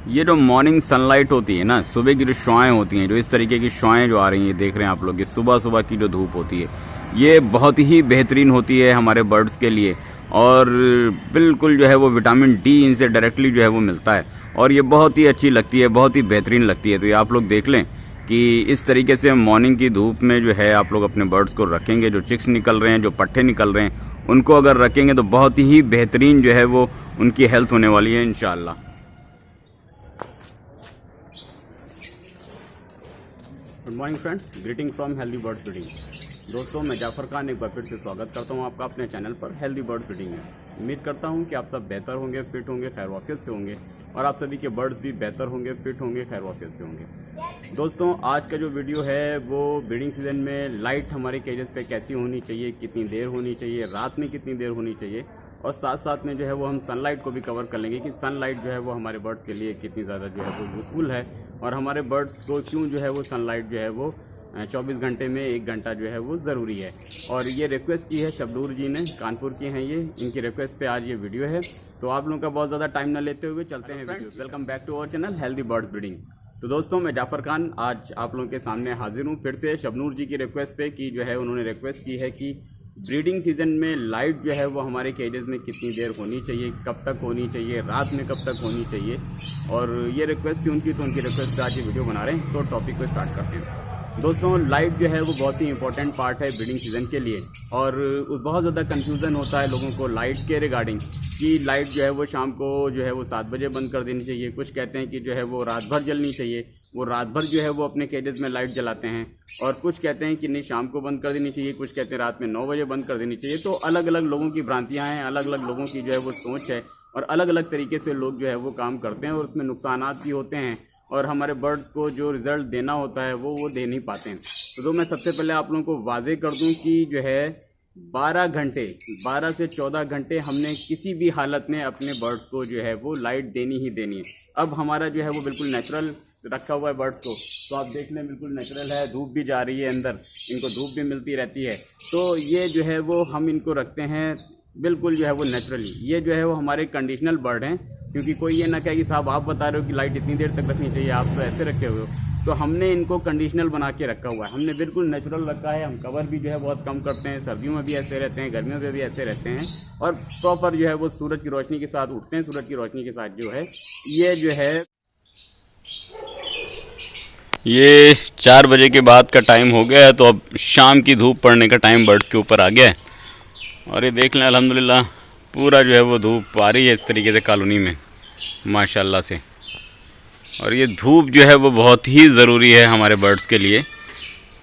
ये जो morning sunlight होती है ना, सुबह की जो शुआएं होती हैं, जो इस तरीके की शुआएं जो आ रही हैं, देख रहे हैं आप लोग, ये सुबह सुबह की जो धूप होती है, ये बहुत ही बेहतरीन होती है हमारे बर्ड्स के लिए। और बिल्कुल जो है वो विटामिन डी इनसे डायरेक्टली जो है वो मिलता है और ये बहुत ही अच्छी लगती है, बहुत ही बेहतरीन लगती है। तो ये आप लोग देख लें कि इस तरीके से मॉर्निंग की धूप में जो है आप लोग अपने बर्ड्स को रखेंगे। जो चिक्स निकल रहे हैं, जो पट्टे निकल रहे हैं, उनको अगर रखेंगे तो बहुत ही बेहतरीन जो है वो उनकी हेल्थ होने वाली है इंशाअल्लाह। Good morning friends, greeting from healthy bird feeding. दोस्तों, मैं जाफर खान एक बार फिर से स्वागत करता हूं आपका अपने चैनल पर हेल्दी बर्ड फीडिंग में। उम्मीद करता हूं कि आप सब बेहतर होंगे, फिट होंगे, खैर वाफियत से होंगे और आप सभी के बर्ड्स भी बेहतर होंगे, फिट होंगे, खैर वाफियत से होंगे। दोस्तों, आज का जो वीडियो है वो ब्रीडिंग सीजन में लाइट हमारे केजेस पे कैसी होनी चाहिए, कितनी देर होनी चाहिए, रात में कितनी देर होनी चाहिए, और साथ साथ में जो है वो हम सनलाइट को भी कवर कर लेंगे कि सनलाइट जो है वो हमारे बर्ड्स के लिए कितनी ज़्यादा जो है वो यूज़फुल है और हमारे बर्ड्स को क्यों जो है वो सनलाइट जो है वो 24 घंटे में 1 घंटा जो है वो ज़रूरी है। और ये रिक्वेस्ट की है शबनूर जी ने, कानपुर की हैं ये, इनकी रिक्वेस्ट पे आज ये वीडियो है। तो आप लोगों का बहुत ज़्यादा टाइम ना लेते हुए चलते हैं video. Welcome back to our channel healthy bird breeding. तो दोस्तों, मैं जाफर खान आज आप लोगों के सामने हाजिर हूँ फिर से शबनूर जी की रिक्वेस्ट पे कि जो है उन्होंने रिक्वेस्ट की है कि ब्रीडिंग सीजन में लाइट जो है वो हमारे केजेस में कितनी देर होनी चाहिए, कब तक होनी चाहिए, रात में कब तक होनी चाहिए। और ये रिक्वेस्ट थी उनकी, तो उनकी रिक्वेस्ट पे आज ये वीडियो बना रहे हैं। तो टॉपिक को स्टार्ट करते हैं। दोस्तों, लाइट जो है वो बहुत ही इंपॉर्टेंट पार्ट है ब्रीडिंग सीजन के लिए और बहुत ज़्यादा कंफ्यूजन होता है लोगों को लाइट के रिगार्डिंग कि लाइट जो है वो शाम को जो है वो 7 बजे बंद कर देनी चाहिए। कुछ कहते हैं कि जो है वो रात भर जलनी चाहिए, वो रात भर जो है वो अपने केजेस में लाइट जलाते हैं। और कुछ कहते हैं कि नहीं, शाम को बंद कर देनी चाहिए, कुछ कहते हैं रात में 9 बजे बंद कर देनी चाहिए। तो अलग अलग लोगों की भ्रांतियाँ हैं, अलग अलग लोगों की जो है वो सोच है और अलग अलग तरीके से लोग जो है वो काम करते हैं और उसमें नुकसानात भी होते हैं और हमारे बर्ड्स को जो रिज़ल्ट देना होता है वो दे नहीं पाते हैं। तो मैं सबसे पहले आप लोगों को वाजे कर दूं कि जो है 12 से 14 घंटे हमने किसी भी हालत में अपने बर्ड्स को जो है वो लाइट देनी ही देनी है। अब हमारा जो है वो बिल्कुल नेचुरल रखा हुआ है बर्ड्स को, तो आप देख लें बिल्कुल नेचुरल है, धूप भी जा रही है अंदर, इनको धूप भी मिलती रहती है। तो ये जो है वो हम इनको रखते हैं बिल्कुल जो है वो नेचुरली। ये जो है वो हमारे कंडीशनल बर्ड हैं, क्योंकि कोई ये ना कहे कि साहब आप बता रहे हो कि लाइट इतनी देर तक रखनी चाहिए, आप तो ऐसे रखे हुए हो। तो हमने इनको कंडीशनल बना के रखा हुआ है, हमने बिल्कुल नेचुरल रखा है। हम कवर भी जो है बहुत कम करते हैं, सर्दियों में भी ऐसे रहते हैं, गर्मियों में भी ऐसे रहते हैं और प्रॉपर जो है वो सूरज की रोशनी के साथ उठते हैं। सूरज की रोशनी के साथ जो है ये जो है ये 4 बजे के बाद का टाइम हो गया है, तो अब शाम की धूप पड़ने का टाइम बर्ड्स के ऊपर आ गया है। और ये देख लें, अल्हम्दुलिल्लाह पूरा जो है वो धूप आ रही है इस तरीके से कॉलोनी में माशाल्लाह से। और ये धूप जो है वो बहुत ही ज़रूरी है हमारे बर्ड्स के लिए,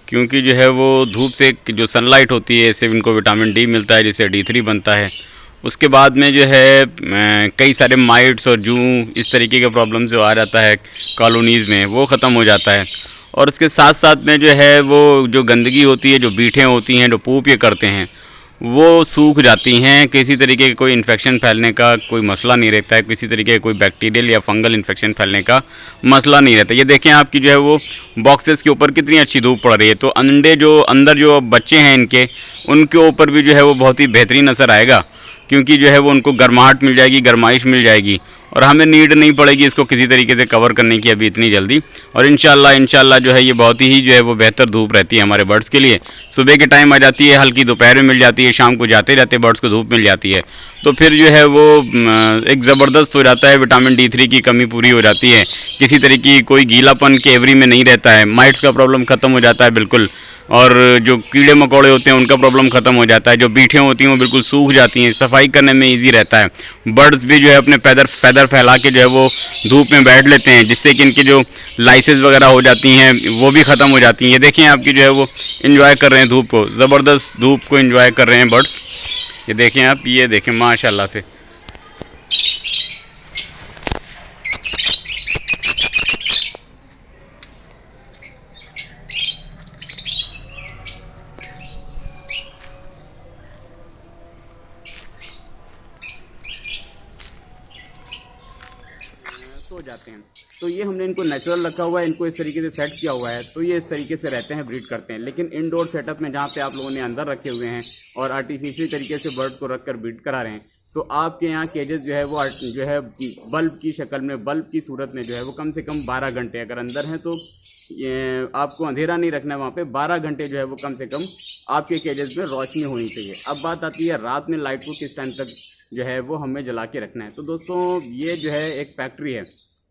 क्योंकि जो है वो धूप से जो सनलाइट होती है इससे इनको विटामिन डी मिलता है, जिससे D3 बनता है। उसके बाद में जो है कई सारे माइट्स और जू इस तरीके का प्रॉब्लम जो आ जाता है कॉलोनीज़ में, वो ख़त्म हो जाता है। और उसके साथ साथ में जो है वो जो गंदगी होती है, जो बीठें होती हैं, जो पूप ये करते हैं, वो सूख जाती हैं। किसी तरीके का कोई इन्फेक्शन फैलने का कोई मसला नहीं रहता है, किसी तरीके का कोई बैक्टीरियल या फंगल इन्फेक्शन फैलने का मसला नहीं रहता। ये देखें आपकी जो है वो बॉक्सेस के ऊपर कितनी अच्छी धूप पड़ रही है। तो अंडे जो अंदर जो बच्चे हैं इनके, उनके ऊपर भी जो है वो बहुत ही बेहतरीन असर आएगा, क्योंकि जो है वो उनको गर्माहट मिल जाएगी, गर्माइश मिल जाएगी और हमें नीड नहीं पड़ेगी इसको किसी तरीके से कवर करने की अभी इतनी जल्दी। और इंशाल्लाह जो है ये बहुत ही जो है वो बेहतर धूप रहती है हमारे बर्ड्स के लिए। सुबह के टाइम आ जाती है, हल्की दोपहर में मिल जाती है, शाम को जाते जाते बर्ड्स को धूप मिल जाती है, तो फिर जो है वो एक ज़बरदस्त हो जाता है, विटामिन D3 की कमी पूरी हो जाती है, किसी तरीके की कोई गीलापन के एवरी में नहीं रहता है, माइट्स का प्रॉब्लम ख़त्म हो जाता है बिल्कुल, और जो कीड़े मकोड़े होते हैं उनका प्रॉब्लम ख़त्म हो जाता है, जो बीठें होती हैं वो बिल्कुल सूख जाती हैं, सफाई करने में इजी रहता है। बर्ड्स भी जो है अपने पैदर फैला के जो है वो धूप में बैठ लेते हैं, जिससे कि इनकी जो लाइसेस वगैरह हो जाती हैं वो भी ख़त्म हो जाती हैं। ये देखिए आपकी जो है वो इन्जॉय कर रहे हैं धूप को, ज़बरदस्त धूप को इन्जॉय कर रहे हैं बर्ड्स। ये देखें आप, ये देखें माशाल्लाह से। सो जाते हैं। तो ये हमने इनको नेचुरल रखा हुआ है, इनको इस तरीके से सेट किया हुआ है, तो ये इस तरीके से रहते हैं, ब्रीड करते हैं। लेकिन इंडोर सेटअप में जहाँ पे आप लोगों ने अंदर रखे हुए हैं और आर्टिफिशियल तरीके से बर्ड को रख कर ब्रीड करा रहे हैं, तो आपके यहाँ केजेस जो है वो बल्ब की शक्ल में, बल्ब की सूरत में जो है वो कम से कम 12 घंटे अगर अंदर हैं तो ये आपको अंधेरा नहीं रखना है, वहाँ पे 12 घंटे जो है वो कम से कम आपके केजेस में रोशनी होनी चाहिए। अब बात आती है रात में लाइट को किस टाइम तक जो है वो हमें जला के रखना है। तो दोस्तों ये जो है एक फैक्ट्री है,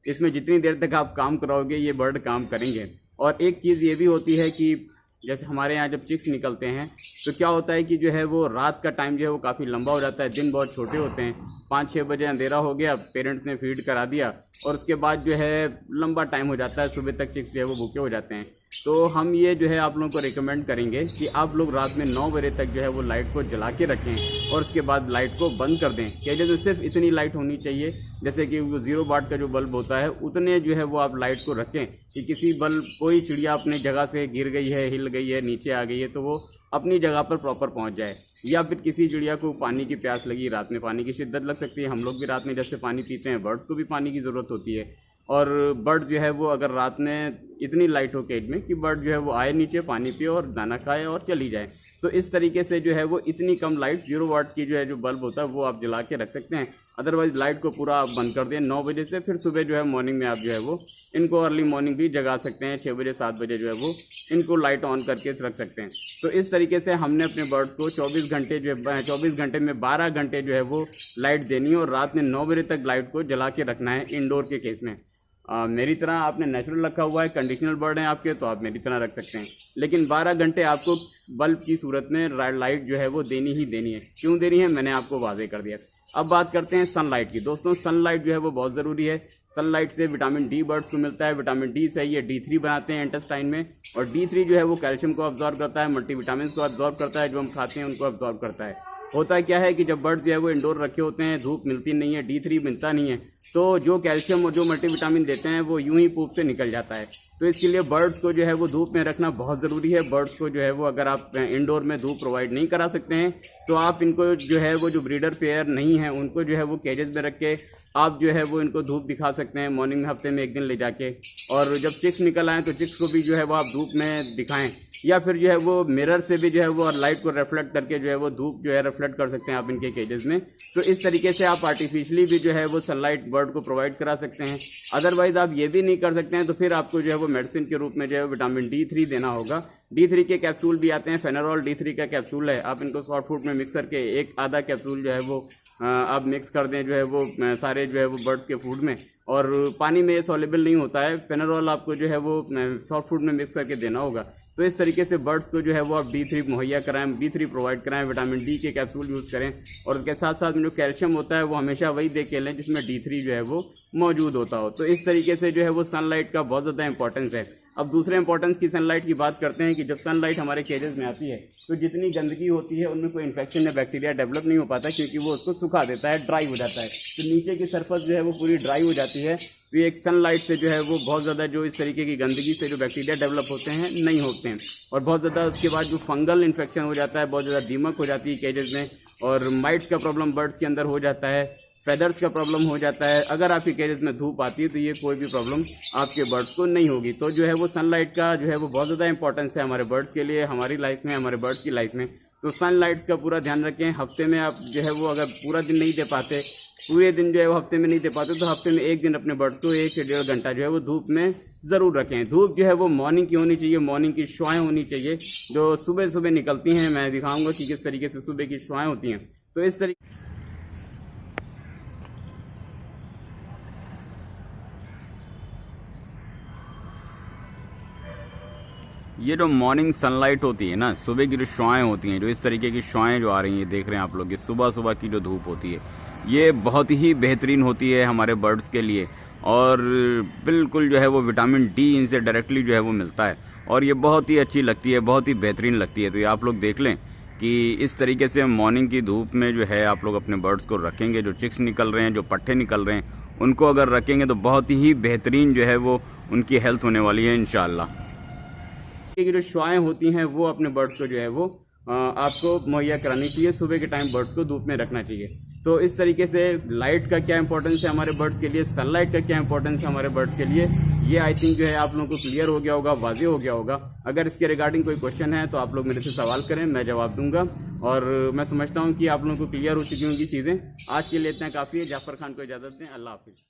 इसमें जितनी देर तक आप काम कराओगे ये बर्ड काम करेंगे। और एक चीज़ ये भी होती है कि जैसे हमारे यहाँ जब चिक्स निकलते हैं तो क्या होता है कि जो है वो रात का टाइम जो है वो काफ़ी लंबा हो जाता है, दिन बहुत छोटे होते हैं। 5-6 बजे अंधेरा हो गया, पेरेंट्स ने फीड करा दिया और उसके बाद जो है लंबा टाइम हो जाता है, सुबह तक चिक्स जो है वो भूखे हो जाते हैं। तो हम ये जो है आप लोगों को रिकमेंड करेंगे कि आप लोग रात में 9 बजे तक जो है वो लाइट को जला के रखें और उसके बाद लाइट को बंद कर दें। केजेस में सिर्फ इतनी लाइट होनी चाहिए, जैसे कि वो 0 वाट का जो बल्ब होता है उतने जो है वो आप लाइट को रखें कि किसी बल्ब, कोई चिड़िया अपने जगह से गिर गई है, हिल गई है, नीचे आ गई है तो वो अपनी जगह पर प्रॉपर पहुंच जाए। या फिर किसी चिड़िया को पानी की प्यास लगी, रात में पानी की शिद्दत लग सकती है, हम लोग भी रात में जैसे पानी पीते हैं, बर्ड्स को भी पानी की ज़रूरत होती है। और बर्ड जो है वो अगर रात में इतनी लाइट हो केज में कि बर्ड जो है वो आए नीचे, पानी पिए और दाना खाए और चली जाए, तो इस तरीके से जो है वो इतनी कम लाइट 0 वाट की जो है जो बल्ब होता है वो आप जला के रख सकते हैं। अदरवाइज लाइट को पूरा आप बंद कर दें 9 बजे से, फिर सुबह जो है मॉर्निंग में आप जो है वो इनको अर्ली मॉर्निंग भी जगा सकते हैं, 6 बजे 7 बजे जो है वो इनको लाइट ऑन करके रख सकते हैं। तो इस तरीके से हमने अपने बर्ड्स को 24 घंटे जो है 24 घंटे में 12 घंटे जो है वो लाइट देनी है और रात में 9 बजे तक लाइट को जला के रखना है इंडोर के केस में। मेरी तरह आपने नेचुरल रखा हुआ है, कंडीशनल बर्ड हैं आपके, तो आप मेरी तरह रख सकते हैं, लेकिन 12 घंटे आपको बल्ब की सूरत में लाइट जो है वो देनी ही देनी है। क्यों देनी है मैंने आपको वाजे कर दिया। अब बात करते हैं सनलाइट की। दोस्तों सनलाइट जो है वो बहुत ज़रूरी है। सनलाइट से विटामिन डी बर्ड्स को मिलता है, विटामिन डी से ये D3 बनाते हैं इंटेस्टाइन में, और D3 जो है वो कैल्शियम को अब्जॉर्ब करता है, मल्टीविटामिन को अब्जॉर्ब करता है, जो हम खाते हैं उनको अब्जॉर्ब करता है। होता क्या है कि जब बर्ड जो है वो इंडोर रखे होते हैं, धूप मिलती नहीं है, D3 मिलता नहीं है, तो जो कैल्शियम और जो मल्टीविटामिन देते हैं वो यूं ही पूप से निकल जाता है। तो इसके लिए बर्ड्स को जो है वो धूप में रखना बहुत ज़रूरी है। बर्ड्स को जो है वो अगर आप इंडोर में धूप प्रोवाइड नहीं करा सकते हैं तो आप इनको जो है वो जो ब्रीडर पेयर नहीं है उनको जो है वो केजेस में रख के आप जो है वो इनको धूप दिखा सकते हैं मॉर्निंग में, हफ्ते में 1 दिन ले जाके। और जब चिक्स निकल आए तो चिक्स को भी जो है वो आप धूप में दिखाएं, या फिर जो है वो मिरर से भी जो है वो लाइट को रिफ्लेक्ट करके जो है वो धूप जो है रिफ्लेक्ट कर सकते हैं आप इनके केजेस में। तो इस तरीके से आप आर्टिफिशियली भी जो है वो सनलाइट बर्ड को प्रोवाइड करा सकते हैं। अदरवाइज आप ये भी नहीं कर सकते हैं तो फिर आपको जो है वो मेडिसिन के रूप में जो है विटामिन D3 देना होगा। D3 के कैप्सूल भी आते हैं, फेनरॉल D3 का कैप्सूल है, आप इनको शॉर्ट फूड में मिक्स करके 1 आधा कैप्सूल जो है वो आप मिक्स कर दें जो है वो सारे जो है वो बर्ड्स के फूड में। और पानी में ये सॉल्युबल नहीं होता है, फेनरॉल आपको जो है वो सॉफ्ट फूड में मिक्स करके देना होगा। तो इस तरीके से बर्ड्स को जो है वो आप D3 मुहैया कराएं, D3 प्रोवाइड कराएं, विटामिन डी के कैप्सूल यूज़ करें, और उसके साथ साथ में जो कैल्शियम होता है वो हमेशा वही दे के लें जिसमें D3 जो है वो मौजूद होता हो। तो इस तरीके से जो है वो सनलाइट का बहुत ज़्यादा इंपॉर्टेंस है। अब दूसरे इंपॉर्टेंस की सनलाइट की बात करते हैं कि जब सनलाइट हमारे केजेस में आती है तो जितनी गंदगी होती है उनमें कोई इन्फेक्शन या बैक्टीरिया डेवलप नहीं हो पाता, क्योंकि वो उसको सुखा देता है, ड्राई हो जाता है, तो नीचे की सरफेस जो है वो पूरी ड्राई हो जाती है। तो ये एक सनलाइट से जो है वो बहुत ज़्यादा जो इस तरीके की गंदगी से जो बैक्टीरिया डेवलप होते हैं नहीं होते हैं, और बहुत ज़्यादा उसके बाद जो फंगल इन्फेक्शन हो जाता है, बहुत ज़्यादा दीमक हो जाती है केजेस में, और माइट्स का प्रॉब्लम बर्ड्स के अंदर हो जाता है, फेदर्स का प्रॉब्लम हो जाता है। अगर आपके केजेस में धूप आती है तो ये कोई भी प्रॉब्लम आपके बर्ड्स को नहीं होगी। तो जो है वो सनलाइट का जो है वो बहुत ज़्यादा इंपॉर्टेंस है हमारे बर्ड्स के लिए, हमारी लाइफ में, हमारे बर्ड्स की लाइफ में। तो सनलाइट्स का पूरा ध्यान रखें। हफ्ते में आप जो है वो अगर पूरा दिन नहीं दे पाते, पूरे दिन जो है वो हफ्ते में नहीं दे पाते, तो हफ्ते में 1 दिन अपने बर्ड्स को 1 से 1.5 घंटा जो है वो धूप में ज़रूर रखें। धूप जो है वो मॉर्निंग की होनी चाहिए, मॉर्निंग की शुआएं होनी चाहिए जो सुबह सुबह निकलती हैं। मैं दिखाऊंगा कि किस तरीके से सुबह की शुआएं होती हैं। तो इस तरीके ये जो मॉर्निंग सनलाइट होती है ना, सुबह की जो शुआएं होती हैं, जो इस तरीके की शुआएं जो आ रही हैं, देख रहे हैं आप लोग, ये सुबह सुबह की जो धूप होती है ये बहुत ही बेहतरीन होती है हमारे बर्ड्स के लिए, और बिल्कुल जो है वो विटामिन डी इनसे डायरेक्टली जो है वो मिलता है, और ये बहुत ही अच्छी लगती है, बहुत ही बेहतरीन लगती है। तो ये आप लोग देख लें कि इस तरीके से मॉर्निंग की धूप में जो है आप लोग अपने बर्ड्स को रखेंगे। जो चिक्स निकल रहे हैं, जो पट्टे निकल रहे हैं, उनको अगर रखेंगे तो बहुत ही बेहतरीन जो है वो उनकी हेल्थ होने वाली है इंशाअल्लाह। की जो शुआएं होती हैं वो अपने बर्ड्स को जो है वो आपको मुहैया करानी चाहिए। सुबह के टाइम बर्ड्स को धूप में रखना चाहिए। तो इस तरीके से लाइट का क्या इंपॉर्टेंस है हमारे बर्ड्स के लिए, सनलाइट का क्या इंपॉर्टेंस है हमारे बर्ड्स के लिए, ये आई थिंक जो है आप लोगों को क्लियर हो गया होगा, वाज़ेह हो गया होगा। अगर इसके रिगार्डिंग कोई क्वेश्चन है तो आप लोग मेरे से सवाल करें, मैं जवाब दूंगा। और मैं समझता हूँ कि आप लोगों को क्लियर हो चुकी होंगी चीज़ें। आज के लिए इतना काफ़ी है। जाफर खान को इजाज़त दें। अल्लाह हाफिज़।